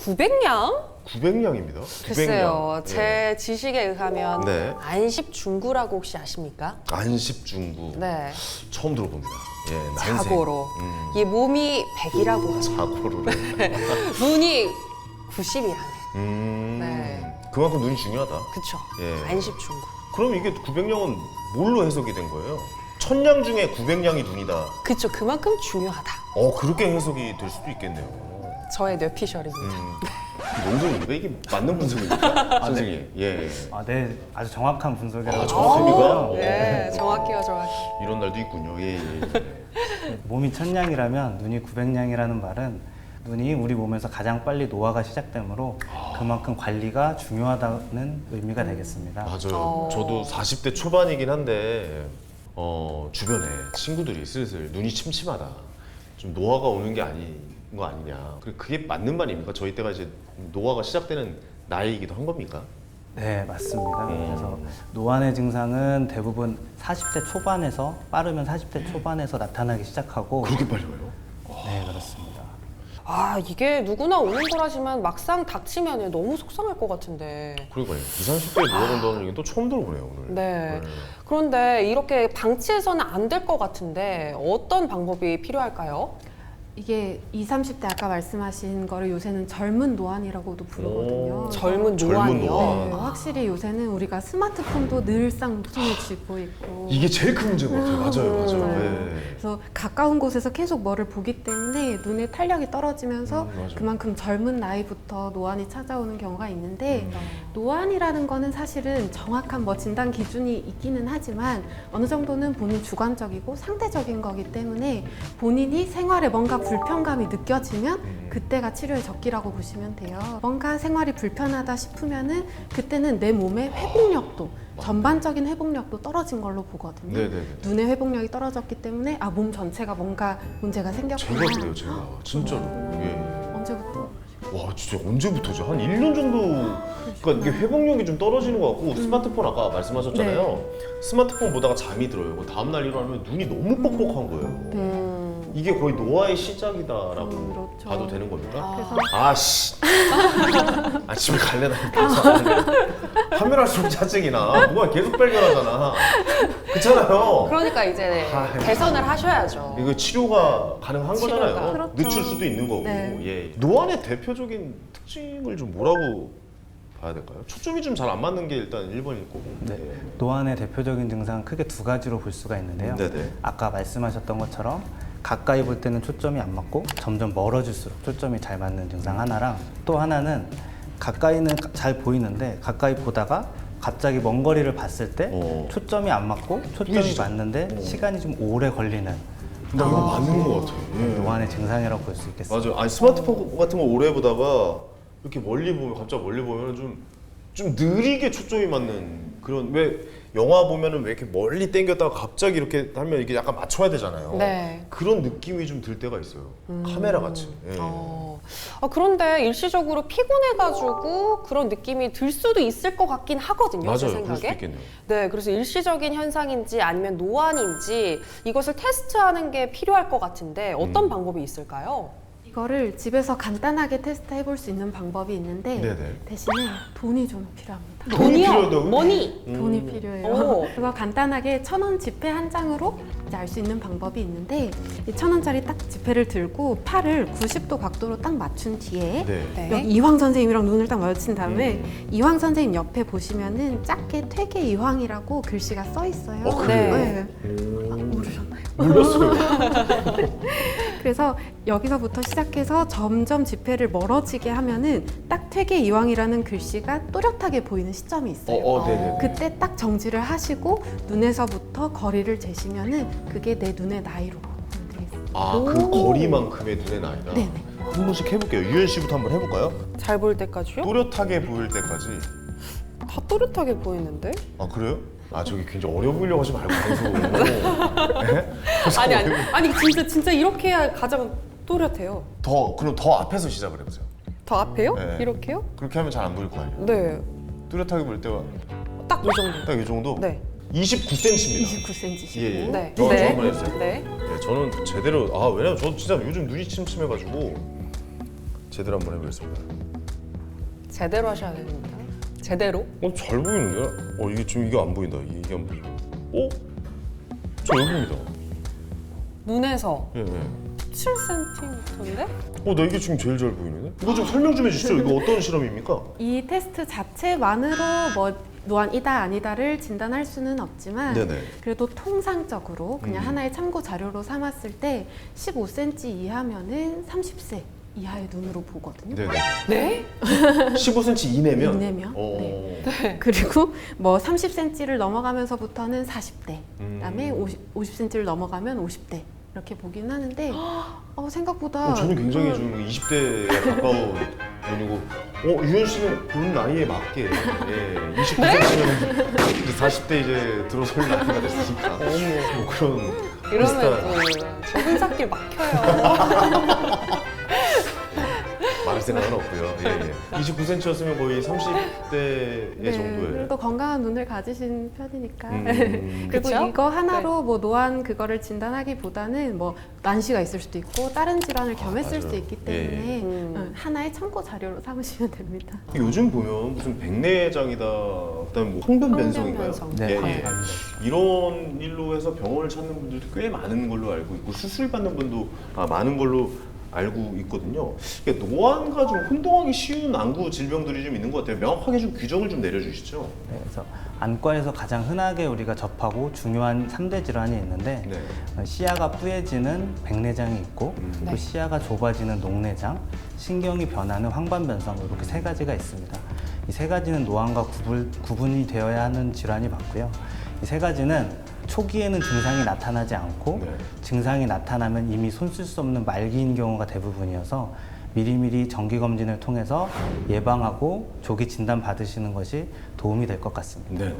900량? 900량입니다. 글쎄요. 제 지식에 의하면 네. 안십중구라고 혹시 아십니까? 안십중구. 네. 처음 들어봅니다. 예, 난생. 자고로. 이 몸이 100이라고 하죠. 자고로래. 눈이 90이라네. 네. 그만큼 눈이 중요하다. 그쵸. 예. 안십중구. 그럼 이게 900량은 뭘로 해석이 된 거예요? 1000량 중에 900량이 눈이다. 그쵸. 그만큼 중요하다. 그렇게 해석이 될 수도 있겠네요. 저의 뇌피셜입니다. 뭔 소리입니까? 이게 맞는 분석입니까? 선생님. 예. 네, 아주 정확한 분석이라고 정확합니까? 네, 정확해요, 정확히. 이런 날도 있군요. 예. 몸이 1000량이라면 눈이 900량이라는 말은 눈이 우리 몸에서 가장 빨리 노화가 시작되므로 그만큼 관리가 중요하다는 의미가 되겠습니다. 맞아요. 저도 40대 초반이긴 한데 주변에 친구들이 슬슬 눈이 침침하다. 좀 노화가 오는 게 아닌 거 아니냐. 그게 맞는 말입니까? 저희 때가 이제 노화가 시작되는 나이이기도 한 겁니까? 네, 맞습니다. 그래서 노안의 증상은 대부분 40대 초반에서 빠르면 40대 초반에서 나타나기 시작하고 그렇게 빨리 와요? 네, 그렇습니다. 이게 누구나 오는 거라지만 막상 닥치면 너무 속상할 것 같은데. 그러니까요. 20, 30대에 노화 온다는 얘기는 또 처음 들어보네요, 오늘. 네. 그런데 이렇게 방치해서는 안 될 것 같은데 어떤 방법이 필요할까요? 이게 20, 30대 아까 말씀하신 거를 요새는 젊은 노안이라고도 부르거든요. 젊은 젊은 노안이요? 노안. 네, 확실히 요새는 우리가 스마트폰도 늘상 손에 쥐고 있고 이게 제일 큰 문제인 것 같아요. 맞아요. 맞아요. 네. 그래서 가까운 곳에서 계속 뭐를 보기 때문에 눈의 탄력이 떨어지면서 맞아요. 그만큼 젊은 나이부터 노안이 찾아오는 경우가 있는데 노안이라는 거는 사실은 정확한 뭐 진단 기준이 있기는 하지만 어느 정도는 본인 주관적이고 상대적인 거기 때문에 본인이 생활에 뭔가 불편감이 느껴지면 그때가 치료의 적기라고 보시면 돼요. 뭔가 생활이 불편하다 싶으면은 그때는 내 몸의 회복력도 전반적인 회복력도 떨어진 걸로 보거든요. 네네네. 눈의 회복력이 떨어졌기 때문에 몸 전체가 뭔가 문제가 생겼구나. 제가 그래요, 제가. 진짜로. 예. 언제부터? 와, 진짜 언제부터죠? 한 1년 정도. 그러니까 이게 회복력이 좀 떨어지는 것 같고 스마트폰 아까 말씀하셨잖아요. 스마트폰 보다가 잠이 들어요. 다음날 일어나면 눈이 너무 뻑뻑한 거예요. 이게 거의 노화의 시작이다라고 그렇죠. 봐도 되는 겁니까? 그래서 아씨. 아침에 갈래다니까. 하면 할수록 짜증이 나. 뭐가 계속 발견하잖아. 그렇잖아요. 그러니까 이제 개선을 하셔야죠. 이거 치료가 가능한 치료가. 거잖아요. 그렇죠. 늦출 수도 있는 거고. 네. 예. 노안의 대표적인 특징을 좀 뭐라고 봐야 될까요? 초점이 좀 잘 안 맞는 게 일단 1번일 거고. 네, 노안의 대표적인 증상은 크게 두 가지로 볼 수가 있는데요. 네네. 아까 말씀하셨던 것처럼 가까이 볼 때는 초점이 안 맞고 점점 멀어질수록 초점이 잘 맞는 증상 하나랑 또 하나는 가까이는 잘 보이는데 가까이 보다가 갑자기 먼 거리를 봤을 때 초점이 안 맞고 초점이 보이시죠? 맞는데 시간이 좀 오래 걸리는 나 이거 맞는 것 같아. 노안의 증상이라고 볼 수 있겠습니다. 맞아요. 아니 스마트폰 같은 거 오래 보다가 이렇게 멀리 보면 갑자기 멀리 보면 좀 느리게 초점이 맞는 그런 왜 영화 보면은 왜 이렇게 멀리 당겼다가 갑자기 이렇게 하면 이게 약간 맞춰야 되잖아요. 네. 그런 느낌이 좀 들 때가 있어요. 카메라 같이. 예. 그런데 일시적으로 피곤해가지고 그런 느낌이 들 수도 있을 것 같긴 하거든요. 제 맞아요. 그럴 수도 생각에. 있겠네요. 네, 그래서 일시적인 현상인지 아니면 노안인지 이것을 테스트하는 게 필요할 것 같은데 어떤 방법이 있을까요? 이거를 집에서 간단하게 테스트 해볼 수 있는 방법이 있는데 네네. 대신에 돈이 좀 필요합니다. 돈이 필요하다고요? 머니. 돈이 필요해요. 오. 그거 간단하게 1,000원 지폐 한 장으로 알 수 있는 방법이 있는데 이 1,000원짜리 딱 지폐를 들고 팔을 90도 각도로 딱 맞춘 뒤에 네. 네. 여기 이황 선생님이랑 눈을 딱 마주친 다음에 이황 선생님 옆에 보시면은 작게 퇴계 이황이라고 글씨가 써 있어요. 그래요? 네. 모르셨나요? 몰랐어요. 그래서 여기서부터 시작해서 점점 지폐를 멀어지게 하면은 딱 퇴계 이황이라는 글씨가 또렷하게 보이는 시점이 있어요. 네네. 그때 딱 정지를 하시고 눈에서부터 거리를 재시면은 그게 내 눈의 나이로 보면 되겠습니다. 그 거리만큼의 눈의 나이다. 네네. 한 번씩 해볼게요. 유현 씨부터 한번 해볼까요? 잘 보일 때까지요? 또렷하게 보일 때까지. 다 또렷하게 보이는데? 아 그래요? 저기 굉장히 어려 보이려고 하지 말고 방송. 아니 진짜 이렇게 해야 가장 또렷해요. 그럼 더 앞에서 시작을 해보세요. 더 앞에요? 네. 이렇게요? 그렇게 하면 잘 안 보일 거 아니에요. 네, 뚜렷하게 볼 때와 딱 이 정도. 딱 이 정도. 네, 29cm입니다. 29cm시고 예. 네, 저 네, 한번 해주세요. 네. 네, 저는 제대로 왜냐면 저 진짜 요즘 눈이 침침해가지고 제대로 한번 해보겠습니다. 제대로 하셔야 됩니다. 제대로? 잘 보이는데? 이게 지금 이게 안 보인다. 이게 안 보인다. 저 여기 보인다. 눈에서 예, 예. 7cm인데? 나 이게 지금 제일 잘 보이는데? 이거 좀 설명 좀 해주시죠. 이거 어떤 실험입니까? 이 테스트 자체만으로 뭐 노안이다 아니다를 진단할 수는 없지만 네네. 그래도 통상적으로 그냥 음. 하나의 참고 자료로 삼았을 때 15cm 이하면은 30세 이하의 눈으로 보거든요. 네네. 네? 15cm 이내면? 이내면? 네. 그리고 뭐 30cm를 넘어가면서부터는 40대, 그다음에 음. 50cm를 넘어가면 50대 이렇게 보긴 하는데 생각보다 저는 굉장히 좀 20대에 가까운 눈이고 유현 씨는 본 나이에 맞게 29cm면 40대 이제 들어설 나이가 됐으니까 뭐 그런 이러면 또 적응삭길 막혀요. 말할 생각은 없고요. 29cm였으면 거의 30대 정도에. 그래도 건강한 눈을 가지신 편이니까. 그리고 그쵸? 이거 하나로 뭐 노안 그거를 진단하기보다는 뭐 난시가 있을 수도 있고 다른 질환을 겸했을 맞아요. 수 있기 때문에 예. 하나의 참고 자료로 삼으시면 됩니다. 요즘 보면 무슨 백내장이다, 그다음에 뭐 항변변성인가요? 항변변성. 네, 이런 일로 해서 병원을 찾는 분들도 꽤 많은 걸로 알고 있고 수술 받는 분도 많은 걸로 알고 있거든요. 그러니까 노안과 좀 혼동하기 쉬운 안구 질병들이 좀 있는 것 같아요. 명확하게 좀 규정을 좀 내려주시죠. 네, 그래서 안과에서 가장 흔하게 우리가 접하고 중요한 3대 질환이 있는데 네. 시야가 뿌얘지는 백내장이 있고 또 네. 시야가 좁아지는 녹내장, 신경이 변하는 황반변성 이렇게 세 가지가 있습니다. 이 세 가지는 노안과 구분이 되어야 하는 질환이 맞고요. 이 세 가지는 초기에는 증상이 나타나지 않고 네. 증상이 나타나면 이미 손쓸 수 없는 말기인 경우가 대부분이어서 미리미리 정기검진을 통해서 예방하고 조기 진단 받으시는 것이 도움이 될 것 같습니다. 네.